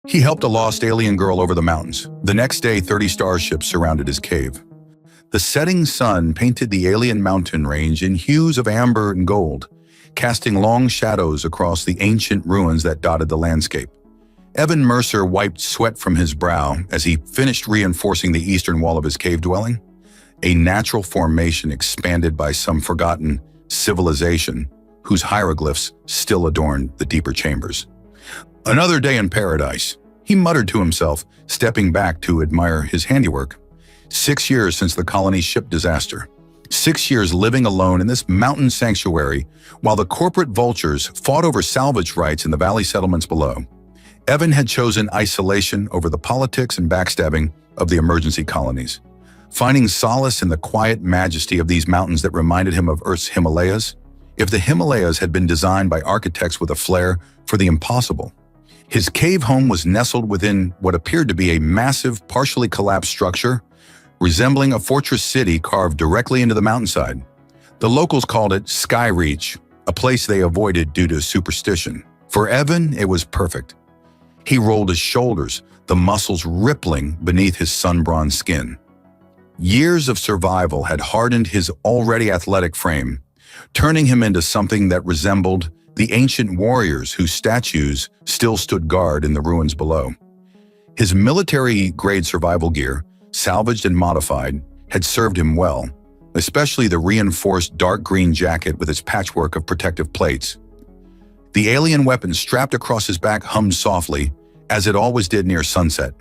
He helped a lost alien girl over the mountains. The next day, 30 starships surrounded his cave. The setting sun painted the alien mountain range in hues of amber and gold, casting long shadows across the ancient ruins that dotted the landscape. Evan Mercer wiped sweat from his brow as he finished reinforcing the eastern wall of his cave dwelling, a natural formation expanded by some forgotten civilization whose hieroglyphs still adorned the deeper chambers. Another day in paradise, he muttered to himself, stepping back to admire his handiwork. 6 years since the colony's ship disaster. 6 years living alone in this mountain sanctuary while the corporate vultures fought over salvage rights in the valley settlements below. Evan had chosen isolation over the politics and backstabbing of the emergency colonies, finding solace in the quiet majesty of these mountains that reminded him of Earth's Himalayas. If the Himalayas had been designed by architects with a flair for the impossible, his cave home was nestled within what appeared to be a massive, partially collapsed structure, resembling a fortress city carved directly into the mountainside. The locals called it Sky Reach, a place they avoided due to superstition. For Evan, it was perfect. He rolled his shoulders, the muscles rippling beneath his sun-bronzed skin. Years of survival had hardened his already athletic frame, turning him into something that resembled the ancient warriors whose statues still stood guard in the ruins below. His military-grade survival gear, salvaged and modified, had served him well, especially the reinforced dark green jacket with its patchwork of protective plates. The alien weapon strapped across his back hummed softly, as it always did near sunset.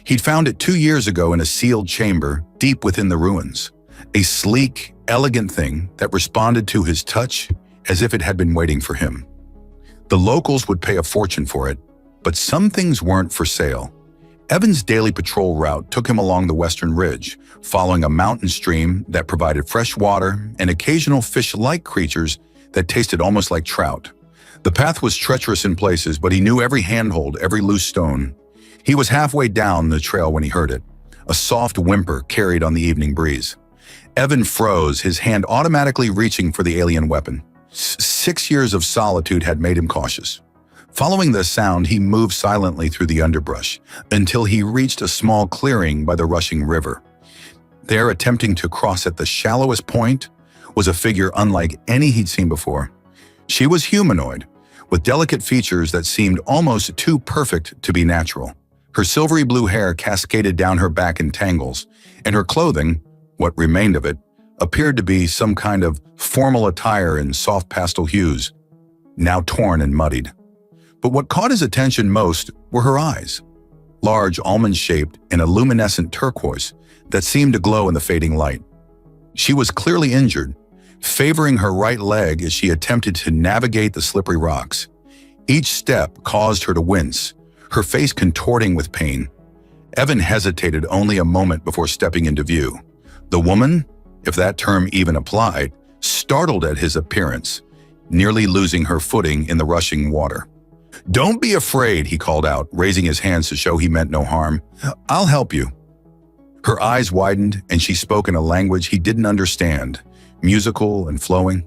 He'd found it 2 years ago in a sealed chamber deep within the ruins, a sleek, elegant thing that responded to his touch as if it had been waiting for him. The locals would pay a fortune for it, but some things weren't for sale. Evan's daily patrol route took him along the western ridge, following a mountain stream that provided fresh water and occasional fish-like creatures that tasted almost like trout. The path was treacherous in places, but he knew every handhold, every loose stone. He was halfway down the trail when he heard it, a soft whimper carried on the evening breeze. Evan froze, his hand automatically reaching for the alien weapon. 6 years of solitude had made him cautious. Following the sound, he moved silently through the underbrush until he reached a small clearing by the rushing river. There, attempting to cross at the shallowest point, was a figure unlike any he'd seen before. She was humanoid, with delicate features that seemed almost too perfect to be natural. Her silvery blue hair cascaded down her back in tangles, and her clothing, what remained of it, appeared to be some kind of formal attire in soft pastel hues, now torn and muddied. But what caught his attention most were her eyes, large, almond-shaped, and a luminescent turquoise that seemed to glow in the fading light. She was clearly injured, favoring her right leg as she attempted to navigate the slippery rocks. Each step caused her to wince, her face contorting with pain. Evan hesitated only a moment before stepping into view. The woman, if that term even applied, startled at his appearance, nearly losing her footing in the rushing water. "Don't be afraid," he called out, raising his hands to show he meant no harm. "I'll help you." Her eyes widened, and she spoke in a language he didn't understand, musical and flowing.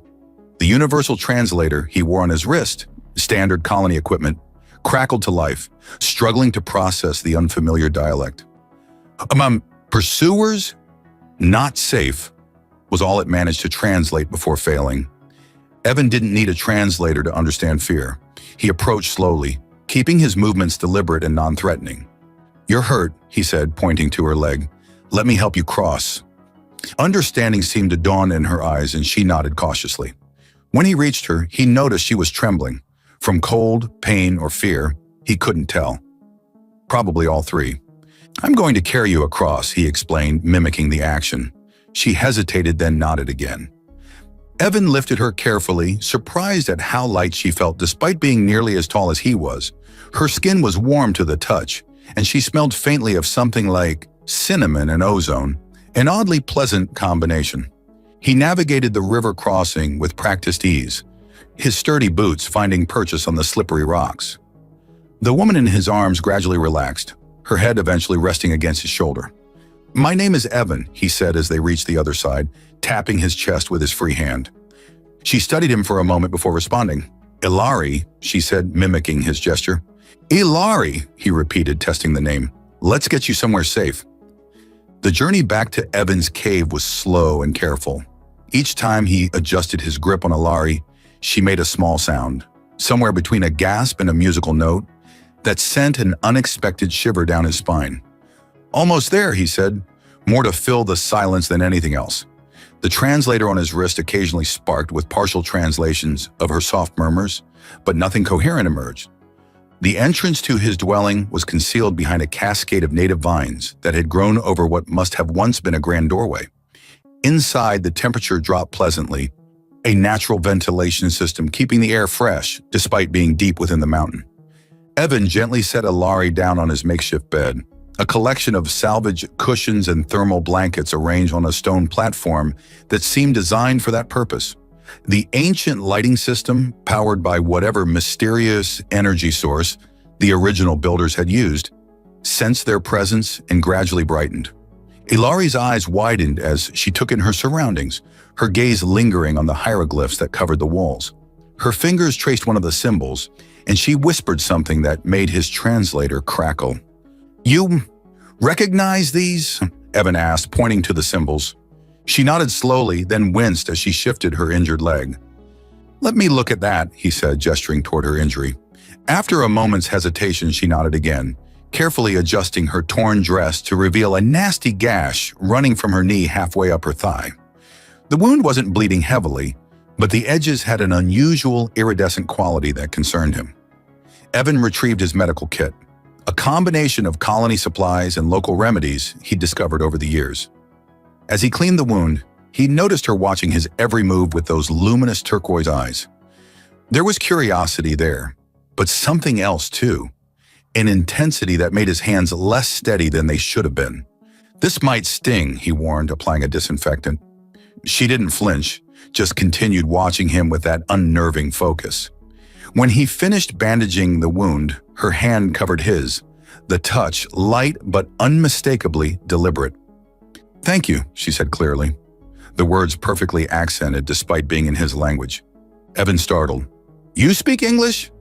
The universal translator he wore on his wrist, standard colony equipment, crackled to life, struggling to process the unfamiliar dialect. Pursuers? Not safe," was all it managed to translate before failing. Evan didn't need a translator to understand fear. He approached slowly, keeping his movements deliberate and non-threatening. "You're hurt," he said, pointing to her leg. "Let me help you cross." Understanding seemed to dawn in her eyes, and she nodded cautiously. When he reached her, he noticed she was trembling. From cold, pain, or fear, he couldn't tell. Probably all three. "I'm going to carry you across," he explained, mimicking the action. She hesitated, then nodded again. Evan lifted her carefully, surprised at how light she felt despite being nearly as tall as he was. Her skin was warm to the touch, and she smelled faintly of something like cinnamon and ozone, an oddly pleasant combination. He navigated the river crossing with practiced ease, his sturdy boots finding purchase on the slippery rocks. The woman in his arms gradually relaxed, her head eventually resting against his shoulder. "My name is Evan," he said as they reached the other side, tapping his chest with his free hand. She studied him for a moment before responding. "Ilari," she said, mimicking his gesture. Ilari, he repeated, testing the name. Let's get you somewhere safe. The journey back to Evan's cave was slow and careful. Each time he adjusted his grip on Ilari, she made a small sound, somewhere between a gasp and a musical note, that sent an unexpected shiver down his spine. Almost there, he said, more to fill the silence than anything else. The translator on his wrist occasionally sparked with partial translations of her soft murmurs, but nothing coherent emerged. The entrance to his dwelling was concealed behind a cascade of native vines that had grown over what must have once been a grand doorway. Inside, the temperature dropped pleasantly, a natural ventilation system keeping the air fresh despite being deep within the mountain. Evan gently set Ilari down on his makeshift bed, a collection of salvage cushions and thermal blankets arranged on a stone platform that seemed designed for that purpose. The ancient lighting system, powered by whatever mysterious energy source the original builders had used, sensed their presence and gradually brightened. Ilari's eyes widened as she took in her surroundings, her gaze lingering on the hieroglyphs that covered the walls. Her fingers traced one of the symbols, and she whispered something that made his translator crackle. "You recognize these?" Evan asked, pointing to the symbols. She nodded slowly, then winced as she shifted her injured leg. "Let me look at that," he said, gesturing toward her injury. After a moment's hesitation, she nodded again, carefully adjusting her torn dress to reveal a nasty gash running from her knee halfway up her thigh. The wound wasn't bleeding heavily, but the edges had an unusual iridescent quality that concerned him. Evan retrieved his medical kit, a combination of colony supplies and local remedies he'd discovered over the years. As he cleaned the wound, he noticed her watching his every move with those luminous turquoise eyes. There was curiosity there, but something else too, an intensity that made his hands less steady than they should have been. "This might sting," he warned, applying a disinfectant. She didn't flinch, just continued watching him with that unnerving focus. When he finished bandaging the wound, her hand covered his, the touch light but unmistakably deliberate. "Thank you," she said clearly, the words perfectly accented despite being in his language. Evan startled. "You speak English?"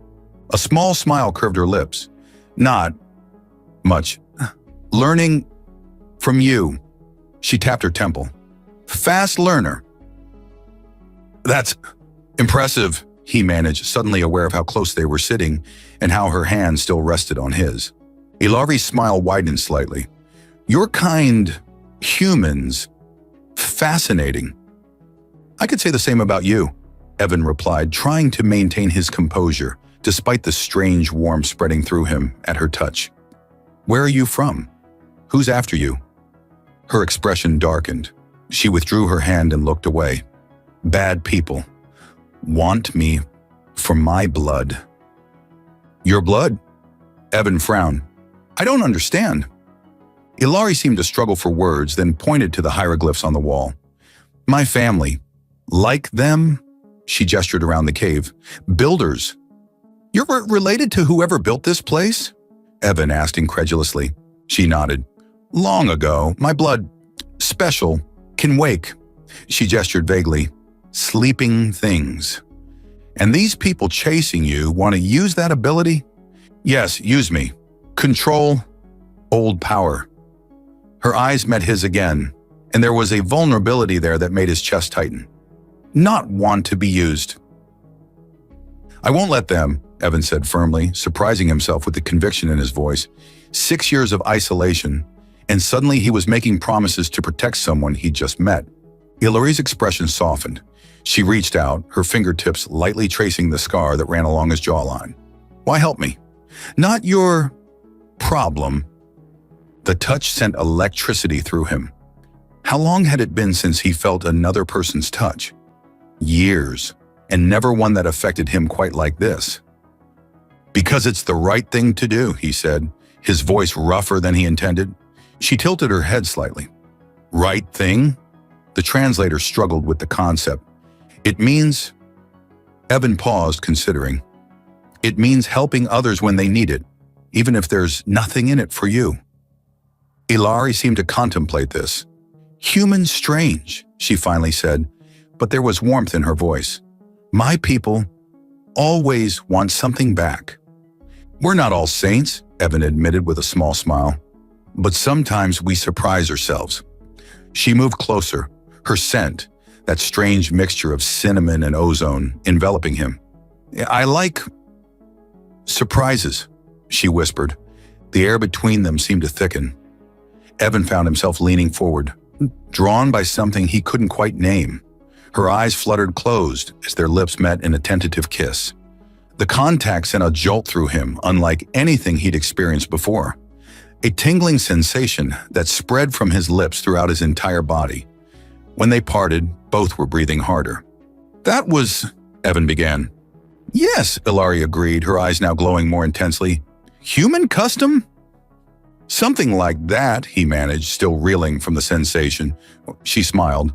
A small smile curved her lips. "Not much. Learning from you." She tapped her temple. "Fast learner." "That's impressive," he managed, suddenly aware of how close they were sitting and how her hand still rested on his. Ilari's smile widened slightly. "Your kind humans, fascinating." "I could say the same about you," Evan replied, trying to maintain his composure despite the strange warmth spreading through him at her touch. "Where are you from? Who's after you?" Her expression darkened. She withdrew her hand and looked away. "Bad people. Want me for my blood." "Your blood?" Evan frowned. "I don't understand." Ilari seemed to struggle for words, then pointed to the hieroglyphs on the wall. "My family. Like them?" She gestured around the cave. "Builders. You're related to whoever built this place?" Evan asked incredulously. She nodded. "Long ago, my blood, special, can wake." She gestured vaguely. "Sleeping things. And these people chasing you want to use that ability?" "Yes, use me. Control, old power." Her eyes met his again, and there was a vulnerability there that made his chest tighten. "Not want to be used." "I won't let them," Evan said firmly, surprising himself with the conviction in his voice. 6 years of isolation, and suddenly he was making promises to protect someone he'd just met. Ilari's expression softened. She reached out, her fingertips lightly tracing the scar that ran along his jawline. "Why help me?" "Not your problem." The touch sent electricity through him. How long had it been since he felt another person's touch? Years, and never one that affected him quite like this. "Because it's the right thing to do," he said, his voice rougher than he intended. She tilted her head slightly. "Right thing?" The translator struggled with the concept. "It means..." Evan paused, considering. "It means helping others when they need it, even if there's nothing in it for you." Ilari seemed to contemplate this. "Human strange," she finally said, but there was warmth in her voice. "My people always want something back." We're not all saints, Evan admitted with a small smile. But sometimes we surprise ourselves. She moved closer, her scent, that strange mixture of cinnamon and ozone, enveloping him. I like surprises, she whispered. The air between them seemed to thicken. Evan found himself leaning forward, drawn by something he couldn't quite name. Her eyes fluttered closed as their lips met in a tentative kiss. The contact sent a jolt through him, unlike anything he'd experienced before. A tingling sensation that spread from his lips throughout his entire body. When they parted, both were breathing harder. That was, Evan began. Yes, Ilari agreed, her eyes now glowing more intensely. Human custom? Something like that, he managed, still reeling from the sensation. She smiled.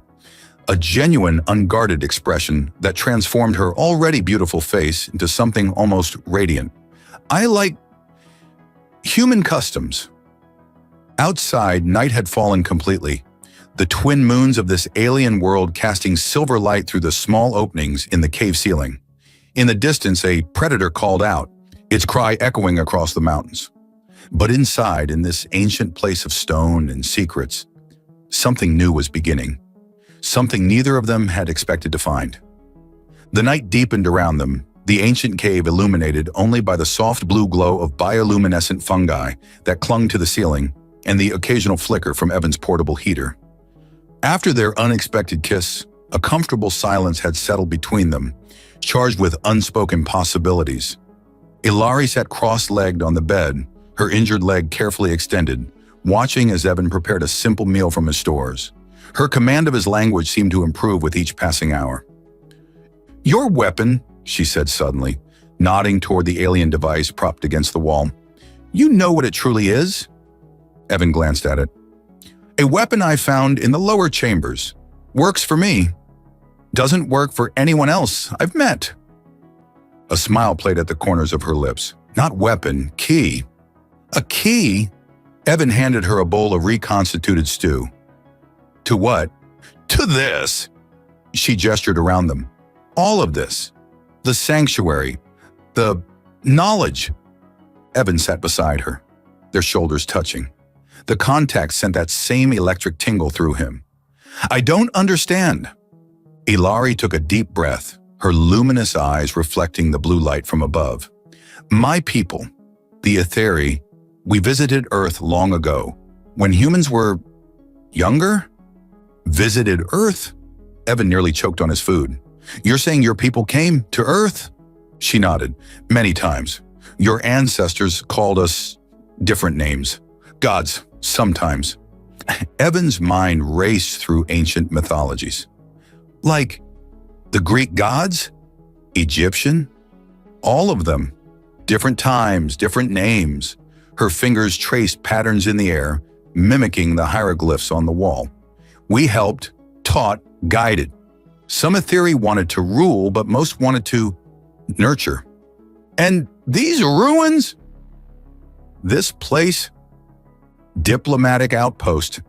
A genuine, unguarded expression that transformed her already beautiful face into something almost radiant. I like human customs. Outside, night had fallen completely, the twin moons of this alien world casting silver light through the small openings in the cave ceiling. In the distance, a predator called out, its cry echoing across the mountains. But inside, in this ancient place of stone and secrets, something new was beginning. Something neither of them had expected to find. The night deepened around them, the ancient cave illuminated only by the soft blue glow of bioluminescent fungi that clung to the ceiling and the occasional flicker from Evan's portable heater. After their unexpected kiss, a comfortable silence had settled between them, charged with unspoken possibilities. Ilari sat cross-legged on the bed, her injured leg carefully extended, watching as Evan prepared a simple meal from his stores. Her command of his language seemed to improve with each passing hour. Your weapon, she said suddenly, nodding toward the alien device propped against the wall. You know what it truly is? Evan glanced at it. A weapon I found in the lower chambers. Works for me. Doesn't work for anyone else I've met. A smile played at the corners of her lips. Not weapon, key. A key? Evan handed her a bowl of reconstituted stew. To what? To this. She gestured around them. All of this. The sanctuary. The knowledge. Evan sat beside her, their shoulders touching. The contact sent that same electric tingle through him. I don't understand. Ilari took a deep breath, her luminous eyes reflecting the blue light from above. My people, the Etheri, we visited Earth long ago, when humans were younger? Visited Earth? Evan nearly choked on his food. You're saying your people came to Earth? She nodded. Many times. Your ancestors called us different names. Gods, sometimes. Evan's mind raced through ancient mythologies. Like the Greek gods? Egyptian? All of them. Different times, different names. Her fingers traced patterns in the air, mimicking the hieroglyphs on the wall. We helped, taught, guided. Some Etheri wanted to rule, but most wanted to nurture. And these ruins? This place? Diplomatic outpost,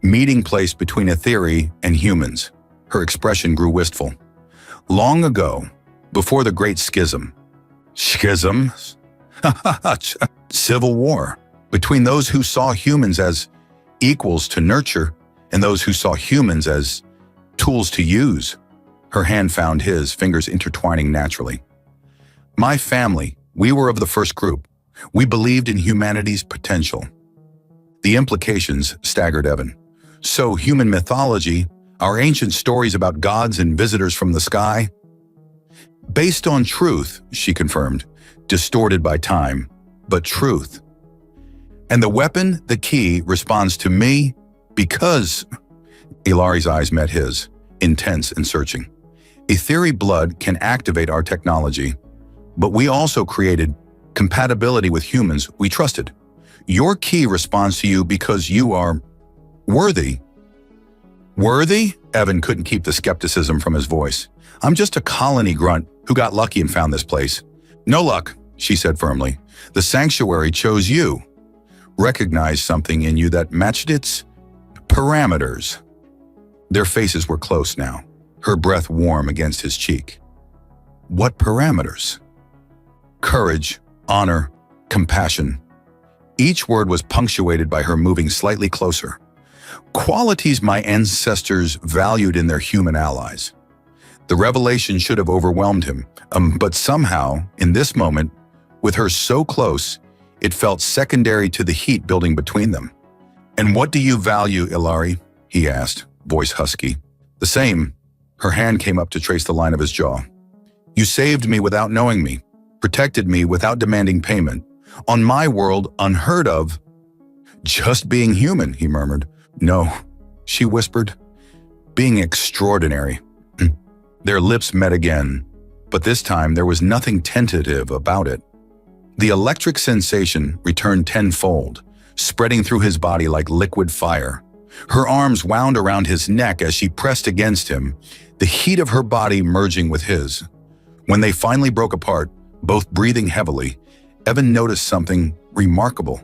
meeting place between Etheri and humans. Her expression grew wistful. Long ago, before the Great Schism. Schisms? Civil war, between those who saw humans as equals to nurture and those who saw humans as tools to use. Her hand found his, fingers intertwining naturally. My family, we were of the first group. We believed in humanity's potential. The implications staggered Evan. So human mythology, our ancient stories about gods and visitors from the sky? Based on truth, she confirmed, distorted by time, but truth. And the weapon, the key, responds to me because... Ilari's eyes met his, intense and searching. Etheri blood can activate our technology, but we also created compatibility with humans we trusted. Your key responds to you because you are worthy. Worthy? Evan couldn't keep the skepticism from his voice. I'm just a colony grunt who got lucky and found this place. No luck, she said firmly. The sanctuary chose you. Recognized something in you that matched its parameters. Their faces were close now, her breath warm against his cheek. What parameters? Courage, honor, compassion. Each word was punctuated by her moving slightly closer. Qualities my ancestors valued in their human allies. The revelation should have overwhelmed him, but somehow, in this moment, with her so close, it felt secondary to the heat building between them. "And what do you value, Ilari?" he asked, voice husky. "The same." Her hand came up to trace the line of his jaw. "You saved me without knowing me, protected me without demanding payment. On my world, unheard of." "Just being human," he murmured. "No," she whispered. "Being extraordinary." Their lips met again, but this time there was nothing tentative about it. The electric sensation returned tenfold, spreading through his body like liquid fire. Her arms wound around his neck as she pressed against him, the heat of her body merging with his. When they finally broke apart, both breathing heavily, Evan noticed something remarkable.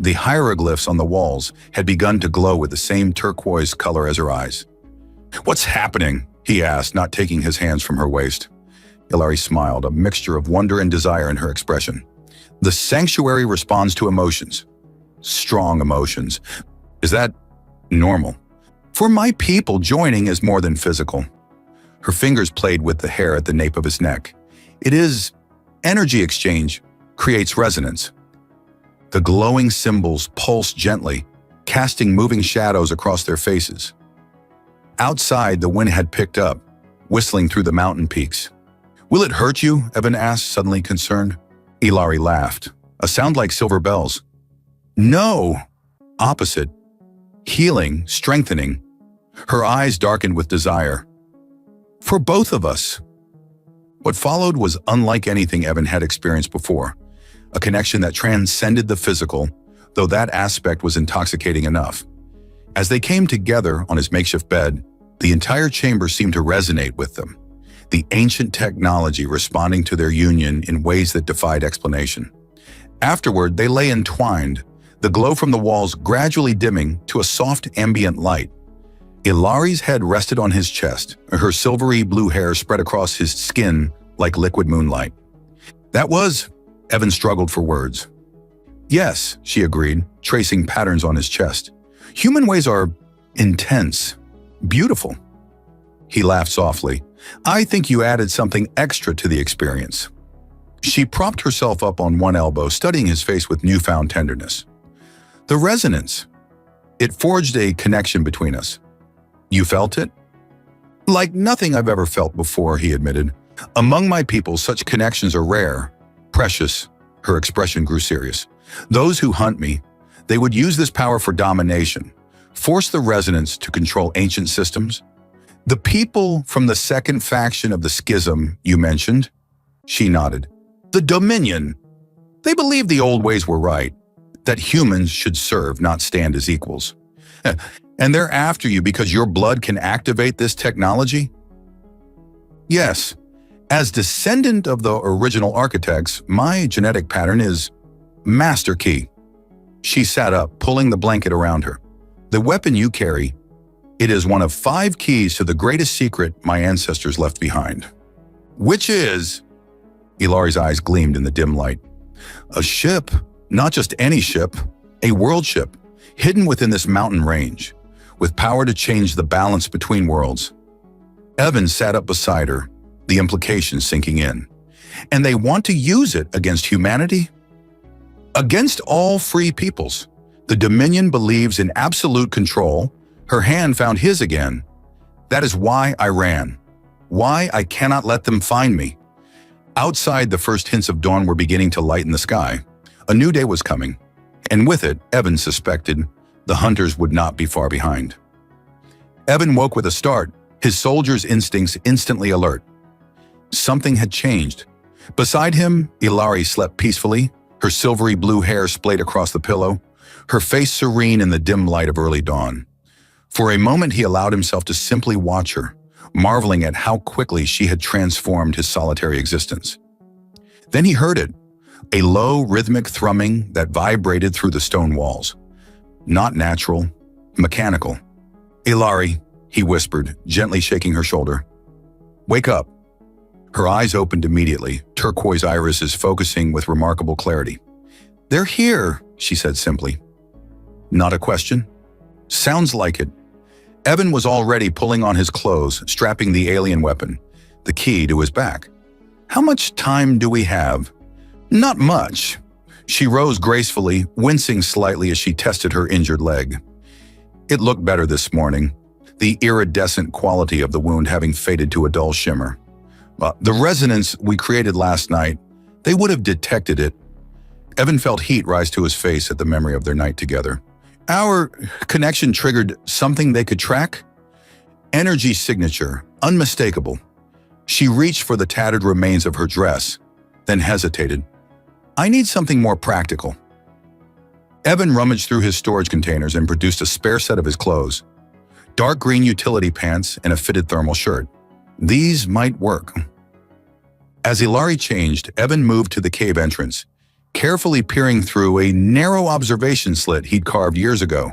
The hieroglyphs on the walls had begun to glow with the same turquoise color as her eyes. "What's happening?" he asked, not taking his hands from her waist. Ilari smiled, a mixture of wonder and desire in her expression. "The sanctuary responds to emotions. Strong emotions. Is that normal? For my people, joining is more than physical." Her fingers played with the hair at the nape of his neck. "It is energy exchange, creates resonance." The glowing symbols pulsed gently, casting moving shadows across their faces. Outside, the wind had picked up, whistling through the mountain peaks. "Will it hurt you?" Evan asked, suddenly concerned. Ilari laughed, a sound like silver bells. "No, opposite. Healing, strengthening." Her eyes darkened with desire. "For both of us." What followed was unlike anything Evan had experienced before, a connection that transcended the physical, though that aspect was intoxicating enough. As they came together on his makeshift bed, the entire chamber seemed to resonate with them, the ancient technology responding to their union in ways that defied explanation. Afterward, they lay entwined, the glow from the walls gradually dimming to a soft ambient light. Ilari's head rested on his chest, her silvery blue hair spread across his skin like liquid moonlight. "That was..." Evan struggled for words. "Yes," she agreed, tracing patterns on his chest. "Human ways are intense, beautiful." He laughed softly. "I think you added something extra to the experience." She propped herself up on one elbow, studying his face with newfound tenderness. "The resonance. It forged a connection between us." "You felt it?" "Like nothing I've ever felt before," he admitted. "Among my people, such connections are rare, precious." Her expression grew serious. "Those who hunt me, they would use this power for domination, force the resonance to control ancient systems." "The people from the second faction of the schism you mentioned?" She nodded. "The Dominion. They believe the old ways were right, that humans should serve, not stand as equals. And they're after you because your blood can activate this technology?" "Yes. As descendant of the original architects, my genetic pattern is master key." She sat up, pulling the blanket around her. "The weapon you carry, it is one of 5 keys to the greatest secret my ancestors left behind." "Which is..." Ilari's eyes gleamed in the dim light. "A ship, not just any ship, a world ship, hidden within this mountain range, with power to change the balance between worlds." Evan sat up beside her, the implications sinking in. "And they want to use it against humanity?" "Against all free peoples. The Dominion believes in absolute control." Her hand found his again. "That is why I ran. Why I cannot let them find me." Outside, the first hints of dawn were beginning to lighten the sky. A new day was coming, and with it, Evan suspected, the hunters would not be far behind. Evan woke with a start, his soldier's instincts instantly alert. Something had changed. Beside him, Ilari slept peacefully, her silvery blue hair splayed across the pillow, her face serene in the dim light of early dawn. For a moment, he allowed himself to simply watch her, marveling at how quickly she had transformed his solitary existence. Then he heard it, a low, rhythmic thrumming that vibrated through the stone walls. Not natural, mechanical. "Ilari," he whispered, gently shaking her shoulder. "Wake up." Her eyes opened immediately, turquoise irises focusing with remarkable clarity. "They're here," she said simply. Not a question? Sounds like it. Evan was already pulling on his clothes, strapping the alien weapon, the key to his back. "How much time do we have?" "Not much." She rose gracefully, wincing slightly as she tested her injured leg. It looked better this morning, the iridescent quality of the wound having faded to a dull shimmer. The resonance we created last night, they would have detected it. Evan felt heat rise to his face at the memory of their night together. Our connection triggered something they could track? Energy signature, unmistakable. She reached for the tattered remains of her dress, then hesitated. "I need something more practical." Evan rummaged through his storage containers and produced a spare set of his clothes. Dark green utility pants and a fitted thermal shirt. These might work. As Ilari changed, Evan moved to the cave entrance, carefully peering through a narrow observation slit he'd carved years ago.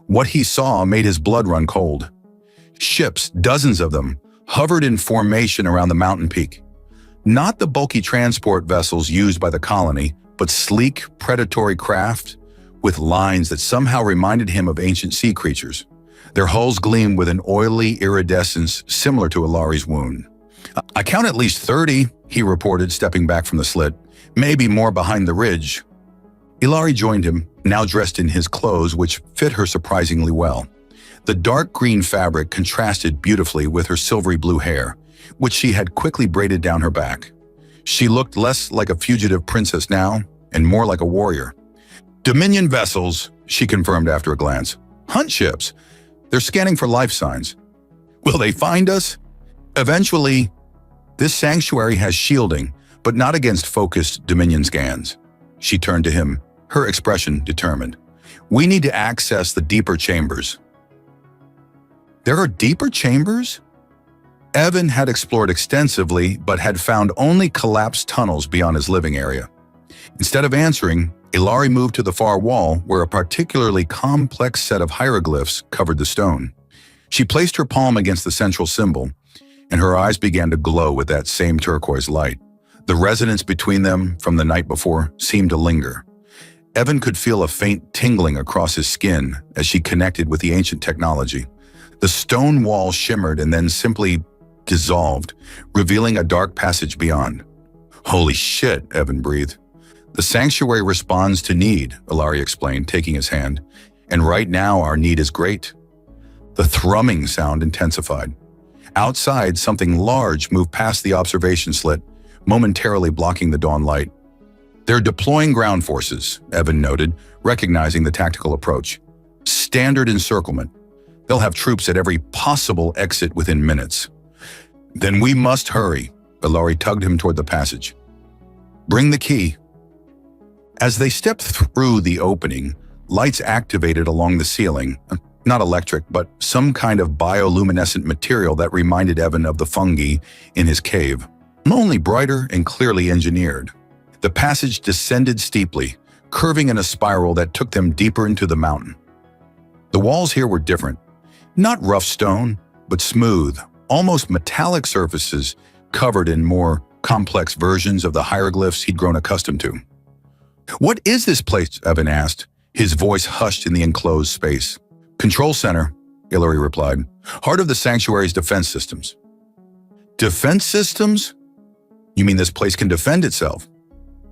What he saw made his blood run cold. Ships, dozens of them, hovered in formation around the mountain peak. Not the bulky transport vessels used by the colony, but sleek, predatory craft with lines that somehow reminded him of ancient sea creatures. Their hulls gleamed with an oily iridescence similar to Ilari's wound. "I count at least 30, he reported, stepping back from the slit. "Maybe more behind the ridge." Ilari joined him, now dressed in his clothes, which fit her surprisingly well. The dark green fabric contrasted beautifully with her silvery blue hair, which she had quickly braided down her back. She looked less like a fugitive princess now, and more like a warrior. "Dominion vessels," she confirmed after a glance. "Hunt ships. They're scanning for life signs." "Will they find us?" "Eventually. This sanctuary has shielding, but not against focused Dominion scans." She turned to him, her expression determined. "We need to access the deeper chambers." "There are deeper chambers?" Evan had explored extensively, but had found only collapsed tunnels beyond his living area. Instead of answering, Ilari moved to the far wall where a particularly complex set of hieroglyphs covered the stone. She placed her palm against the central symbol, and her eyes began to glow with that same turquoise light. The resonance between them from the night before seemed to linger. Evan could feel a faint tingling across his skin as she connected with the ancient technology. The stone wall shimmered and then simply dissolved, revealing a dark passage beyond. "Holy shit," Evan breathed. "The sanctuary responds to need," Ilari explained, taking his hand. "And right now our need is great." The thrumming sound intensified. Outside, something large moved past the observation slit, momentarily blocking the dawn light. "They're deploying ground forces," Evan noted, recognizing the tactical approach. "Standard encirclement. They'll have troops at every possible exit within minutes." "Then we must hurry," Ilari tugged him toward the passage. "Bring the key." As they stepped through the opening, lights activated along the ceiling. Not electric, but some kind of bioluminescent material that reminded Evan of the fungi in his cave, only brighter and clearly engineered. The passage descended steeply, curving in a spiral that took them deeper into the mountain. The walls here were different. Not rough stone, but smooth, almost metallic surfaces covered in more complex versions of the hieroglyphs he'd grown accustomed to. "What is this place?" Evan asked, his voice hushed in the enclosed space. "Control center," Ilari replied. "Heart of the sanctuary's defense systems." "Defense systems? You mean this place can defend itself?"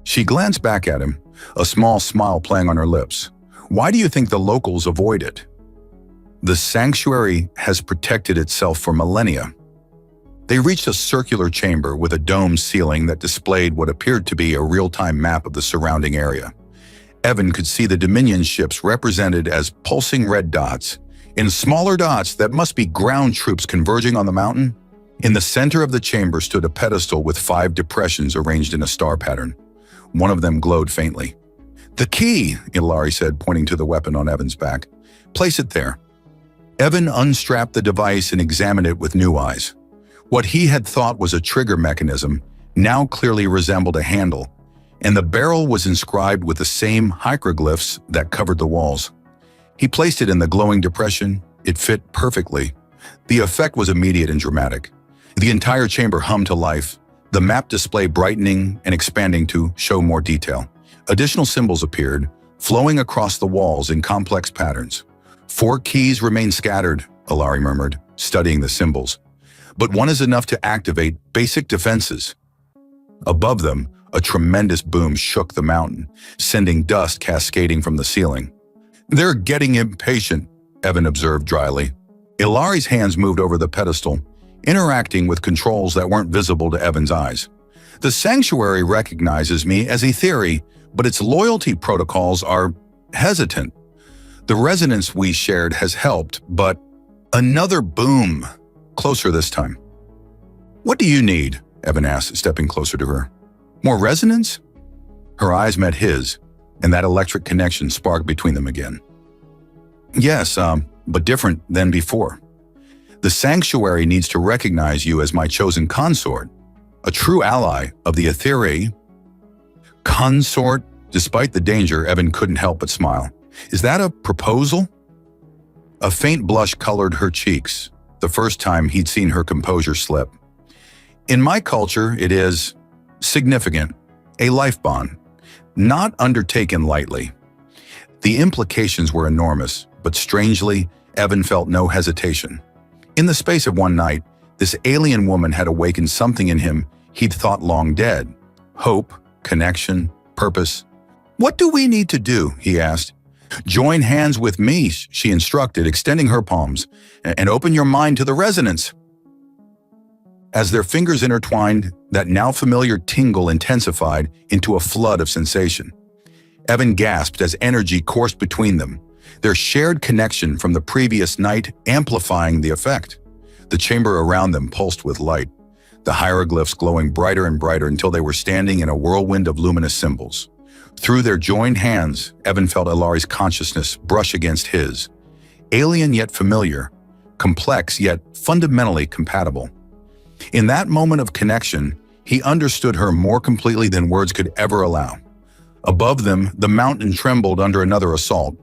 She glanced back at him, a small smile playing on her lips. "Why do you think the locals avoid it?" "The sanctuary has protected itself for millennia." They reached a circular chamber with a domed ceiling that displayed what appeared to be a real-time map of the surrounding area. Evan could see the Dominion ships represented as pulsing red dots, in smaller dots that must be ground troops converging on the mountain. In the center of the chamber stood a pedestal with 5 depressions arranged in a star pattern. One of them glowed faintly. "The key," Ilari said, pointing to the weapon on Evan's back. "Place it there." Evan unstrapped the device and examined it with new eyes. What he had thought was a trigger mechanism now clearly resembled a handle, and the barrel was inscribed with the same hieroglyphs that covered the walls. He placed it in the glowing depression. It fit perfectly. The effect was immediate and dramatic. The entire chamber hummed to life, the map display brightening and expanding to show more detail. Additional symbols appeared, flowing across the walls in complex patterns. 4 keys remain scattered, Ilari murmured, studying the symbols. But one is enough to activate basic defenses. Above them, a tremendous boom shook the mountain, sending dust cascading from the ceiling. "They're getting impatient," Evan observed dryly. Ilari's hands moved over the pedestal, interacting with controls that weren't visible to Evan's eyes. "The sanctuary recognizes me as Etheri, but its loyalty protocols are hesitant. The resonance we shared has helped, but another boom, closer this time." "What do you need?" Evan asked, stepping closer to her. "More resonance?" Her eyes met his, and that electric connection sparked between them again. "Yes, but different than before. The sanctuary needs to recognize you as my chosen consort, a true ally of the Etheri." "Consort?" Despite the danger, Evan couldn't help but smile. "Is that a proposal?" A faint blush colored her cheeks, the first time he'd seen her composure slip. "In my culture, it is significant, a life bond, not undertaken lightly." The implications were enormous, but strangely, Evan felt no hesitation. In the space of one night, this alien woman had awakened something in him he'd thought long dead. Hope, connection, purpose. "What do we need to do?" he asked. "Join hands with me," she instructed, extending her palms, "and open your mind to the resonance." As their fingers intertwined, that now familiar tingle intensified into a flood of sensation. Evan gasped as energy coursed between them, their shared connection from the previous night amplifying the effect. The chamber around them pulsed with light, the hieroglyphs glowing brighter and brighter until they were standing in a whirlwind of luminous symbols. Through their joined hands, Evan felt Ilari's consciousness brush against his. Alien yet familiar, complex yet fundamentally compatible. In that moment of connection, he understood her more completely than words could ever allow. Above them, the mountain trembled under another assault.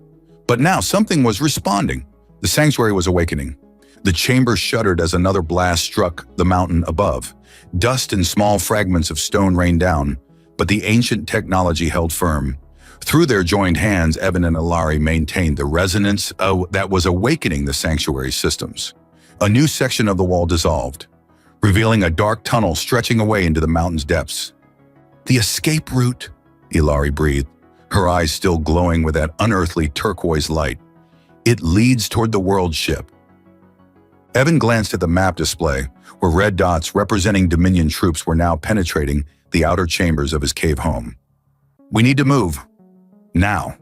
But now something was responding. The sanctuary was awakening. The chamber shuddered as another blast struck the mountain above. Dust and small fragments of stone rained down, but the ancient technology held firm. Through their joined hands, Evan and Ilari maintained the resonance that was awakening the sanctuary systems. A new section of the wall dissolved, revealing a dark tunnel stretching away into the mountain's depths. "The escape route," Ilari breathed, her eyes still glowing with that unearthly turquoise light. "It leads toward the world ship." Evan glanced at the map display, where red dots representing Dominion troops were now penetrating the outer chambers of his cave home. "We need to move. Now."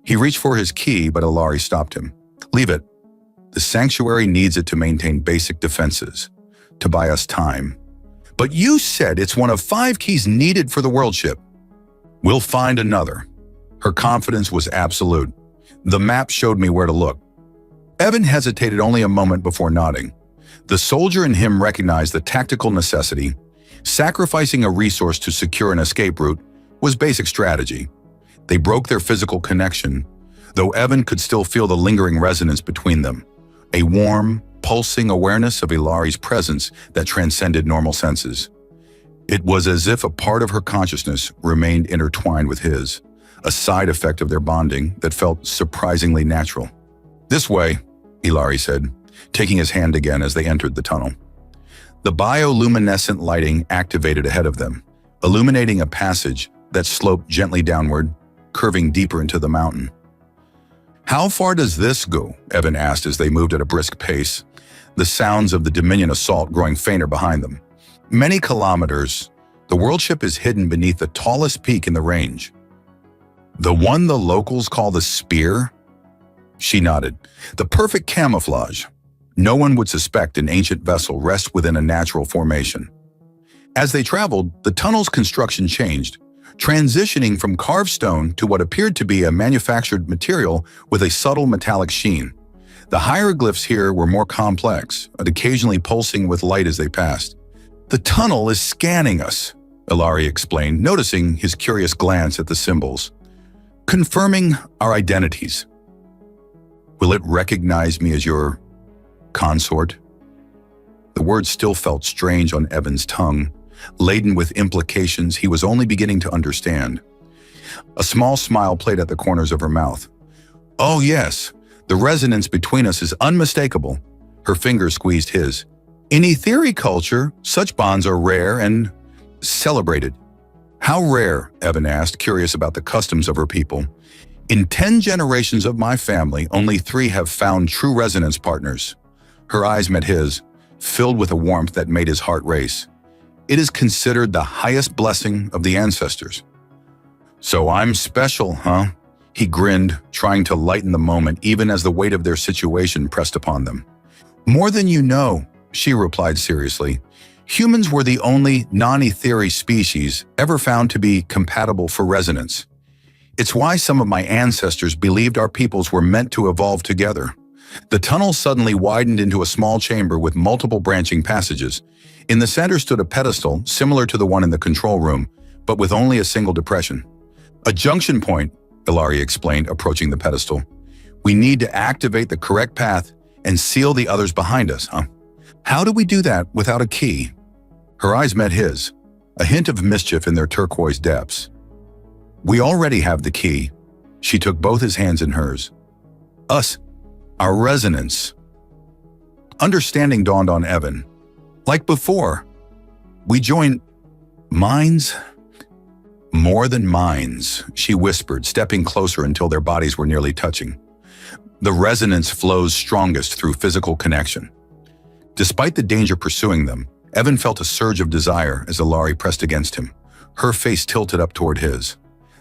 He reached for his key, but Ilari stopped him. "Leave it. The sanctuary needs it to maintain basic defenses, to buy us time." "But you said it's one of 5 keys needed for the world ship." "We'll find another." Her confidence was absolute. "The map showed me where to look." Evan hesitated only a moment before nodding. The soldier in him recognized the tactical necessity. Sacrificing a resource to secure an escape route was basic strategy. They broke their physical connection, though Evan could still feel the lingering resonance between them. A warm, pulsing awareness of Ilari's presence that transcended normal senses. It was as if a part of her consciousness remained intertwined with his, a side effect of their bonding that felt surprisingly natural. "This way," Ilari said, taking his hand again as they entered the tunnel. The bioluminescent lighting activated ahead of them, illuminating a passage that sloped gently downward, curving deeper into the mountain. "How far does this go?" Evan asked as they moved at a brisk pace, the sounds of the Dominion assault growing fainter behind them. "Many kilometers. The world ship is hidden beneath the tallest peak in the range." "The one the locals call the Spear?" She nodded. "The perfect camouflage. No one would suspect an ancient vessel rests within a natural formation." As they traveled, the tunnel's construction changed, transitioning from carved stone to what appeared to be a manufactured material with a subtle metallic sheen. The hieroglyphs here were more complex, and occasionally pulsing with light as they passed. "The tunnel is scanning us," Ilari explained, noticing his curious glance at the symbols. "Confirming our identities." "Will it recognize me as your consort?" The words still felt strange on Evan's tongue, laden with implications he was only beginning to understand. A small smile played at the corners of her mouth. "Oh yes, the resonance between us is unmistakable." Her fingers squeezed his. "In etheric culture, such bonds are rare and celebrated." "How rare?" Evan asked, curious about the customs of her people. "In 10 generations of my family, only 3 have found true resonance partners." Her eyes met his, filled with a warmth that made his heart race. "It is considered the highest blessing of the ancestors." "So I'm special, huh?" He grinned, trying to lighten the moment even as the weight of their situation pressed upon them. "More than you know," she replied seriously. "Humans were the only non-etheric species ever found to be compatible for resonance. It's why some of my ancestors believed our peoples were meant to evolve together." The tunnel suddenly widened into a small chamber with multiple branching passages. In the center stood a pedestal similar to the one in the control room, but with only a single depression. "A junction point," Ilari explained, approaching the pedestal. "We need to activate the correct path and seal the others behind us, huh? How do we do that without a key?" Her eyes met his, a hint of mischief in their turquoise depths. "We already have the key." She took both his hands in hers. "Us. Our resonance." Understanding dawned on Evan. "Like before, we join minds?" "More than minds," she whispered, stepping closer until their bodies were nearly touching. "The resonance flows strongest through physical connection." Despite the danger pursuing them, Evan felt a surge of desire as Ilari pressed against him, her face tilted up toward his.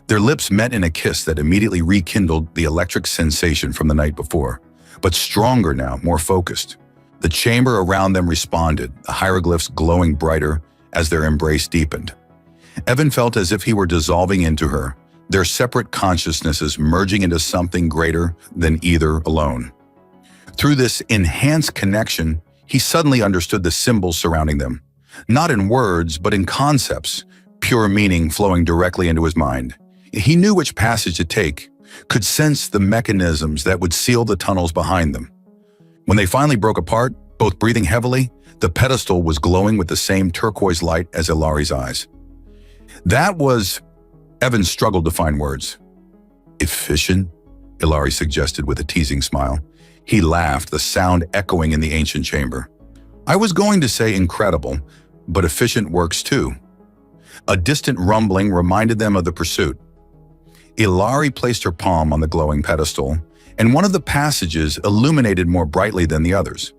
Their lips met in a kiss that immediately rekindled the electric sensation from the night before, but stronger now, more focused. The chamber around them responded, the hieroglyphs glowing brighter as their embrace deepened. Evan felt as if he were dissolving into her, their separate consciousnesses merging into something greater than either alone. Through this enhanced connection, he suddenly understood the symbols surrounding them, not in words, but in concepts, pure meaning flowing directly into his mind. He knew which passage to take, could sense the mechanisms that would seal the tunnels behind them. When they finally broke apart, both breathing heavily, the pedestal was glowing with the same turquoise light as Ilari's eyes. That was... Evan struggled to find words. "Efficient?" Ilari suggested with a teasing smile. He laughed, the sound echoing in the ancient chamber. "I was going to say incredible, but efficient works too." A distant rumbling reminded them of the pursuit. Ilari placed her palm on the glowing pedestal, and one of the passages illuminated more brightly than the others.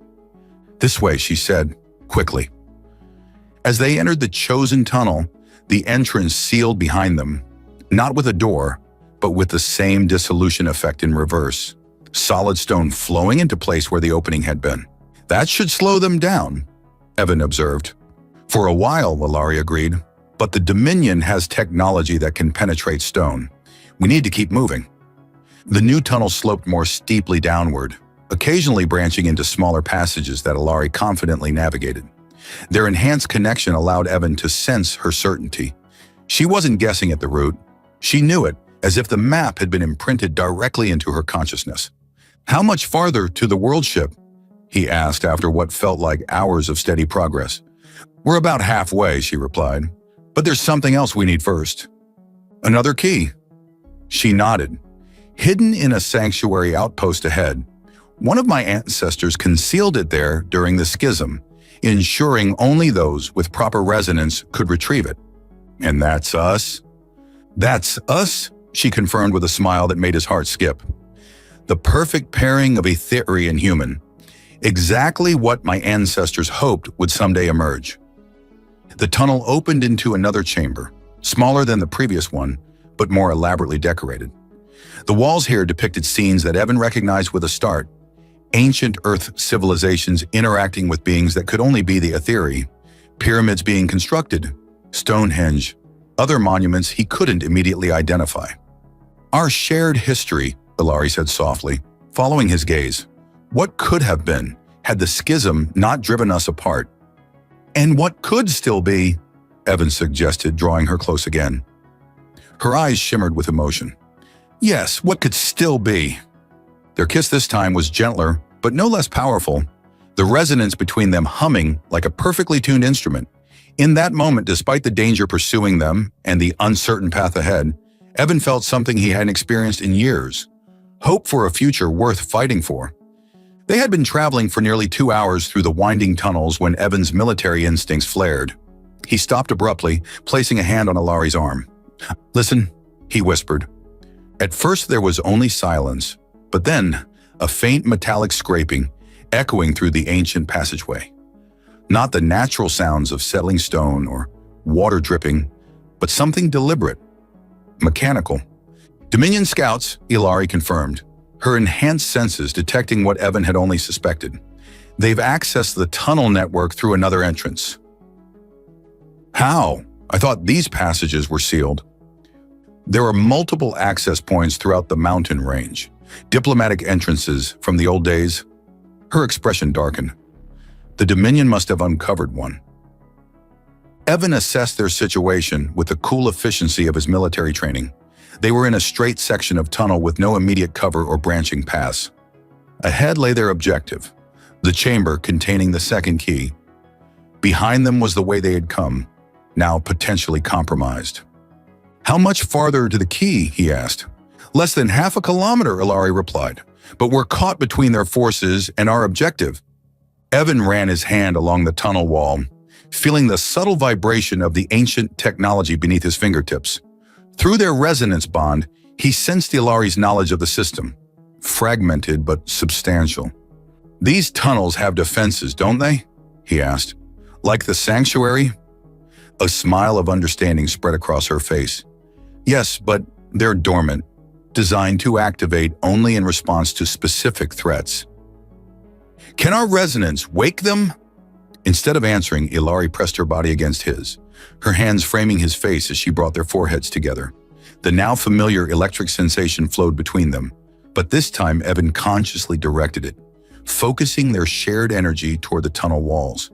"This way," she said, quickly. As they entered the chosen tunnel, the entrance sealed behind them, not with a door, but with the same dissolution effect in reverse. Solid stone flowing into place where the opening had been. "That should slow them down," Evan observed. "For a while," Ilari agreed, "but the Dominion has technology that can penetrate stone. We need to keep moving." The new tunnel sloped more steeply downward, occasionally branching into smaller passages that Ilari confidently navigated. Their enhanced connection allowed Evan to sense her certainty. She wasn't guessing at the route. She knew it, as if the map had been imprinted directly into her consciousness. "How much farther to the world ship?" he asked after what felt like hours of steady progress. "We're about halfway," she replied. "But there's something else we need first." "Another key?" She nodded. "Hidden in a sanctuary outpost ahead. One of my ancestors concealed it there during the schism, ensuring only those with proper resonance could retrieve it." "And that's us?" "That's us," she confirmed with a smile that made his heart skip. "The perfect pairing of etheric and human. Exactly what my ancestors hoped would someday emerge." The tunnel opened into another chamber, smaller than the previous one, but more elaborately decorated. The walls here depicted scenes that Evan recognized with a start. Ancient Earth civilizations interacting with beings that could only be the etheri, pyramids being constructed, Stonehenge, other monuments he couldn't immediately identify. "Our shared history," Ilari said softly, following his gaze. "What could have been, had the schism not driven us apart?" "And what could still be," Evan suggested, drawing her close again. Her eyes shimmered with emotion. "Yes, what could still be?" Their kiss this time was gentler, but no less powerful, the resonance between them humming like a perfectly tuned instrument. In that moment, despite the danger pursuing them and the uncertain path ahead, Evan felt something he hadn't experienced in years. Hope for a future worth fighting for. They had been traveling for nearly 2 hours through the winding tunnels when Evan's military instincts flared. He stopped abruptly, placing a hand on Ilari's arm. "Listen," he whispered. At first there was only silence, but then a faint metallic scraping echoing through the ancient passageway. Not the natural sounds of settling stone or water dripping, but something deliberate, mechanical. Dominion scouts, Ilari confirmed, her enhanced senses detecting what Evan had only suspected. They've accessed the tunnel network through another entrance. How? I thought these passages were sealed. There are multiple access points throughout the mountain range, diplomatic entrances from the old days. Her expression darkened. The Dominion must have uncovered one. Evan assessed their situation with the cool efficiency of his military training. They were in a straight section of tunnel with no immediate cover or branching paths. Ahead lay their objective, the chamber containing the second key. Behind them was the way they had come, now potentially compromised. "How much farther to the key?" he asked. "Less than half a kilometer," Ilari replied. "But we're caught between their forces and our objective." Evan ran his hand along the tunnel wall, feeling the subtle vibration of the ancient technology beneath his fingertips. Through their resonance bond, he sensed Ilari's knowledge of the system, fragmented but substantial. "These tunnels have defenses, don't they?" he asked. "Like the sanctuary?" A smile of understanding spread across her face. "Yes, but they're dormant, designed to activate only in response to specific threats." "Can our resonance wake them?" Instead of answering, Ilari pressed her body against his, her hands framing his face as she brought their foreheads together. The now familiar electric sensation flowed between them, but this time Evan consciously directed it, focusing their shared energy toward the tunnel walls.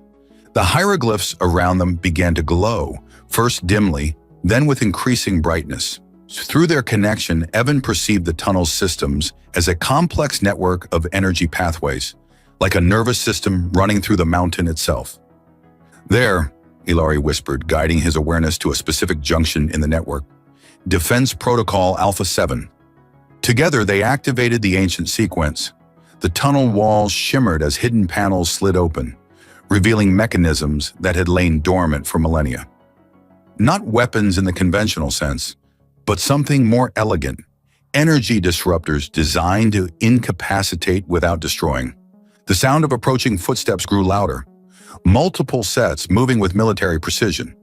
The hieroglyphs around them began to glow, first dimly, then with increasing brightness. Through their connection, Evan perceived the tunnel's systems as a complex network of energy pathways, like a nervous system running through the mountain itself. "There," Ilari whispered, guiding his awareness to a specific junction in the network. "Defense Protocol Alpha 7. Together, they activated the ancient sequence. The tunnel walls shimmered as hidden panels slid open, revealing mechanisms that had lain dormant for millennia. Not weapons in the conventional sense, but something more elegant, energy disruptors designed to incapacitate without destroying. The sound of approaching footsteps grew louder, multiple sets moving with military precision.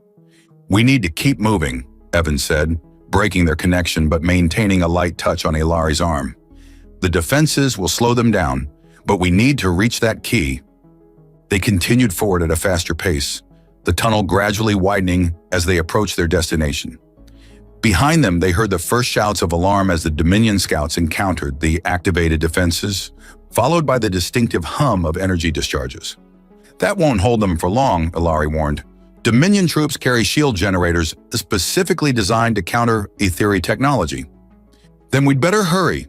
"We need to keep moving," Evan said, breaking their connection but maintaining a light touch on Ilari's arm. "The defenses will slow them down, but we need to reach that key." They continued forward at a faster pace, the tunnel gradually widening as they approached their destination. Behind them, they heard the first shouts of alarm as the Dominion scouts encountered the activated defenses, followed by the distinctive hum of energy discharges. "That won't hold them for long," Ilari warned. "Dominion troops carry shield generators specifically designed to counter etheric technology." "Then we'd better hurry."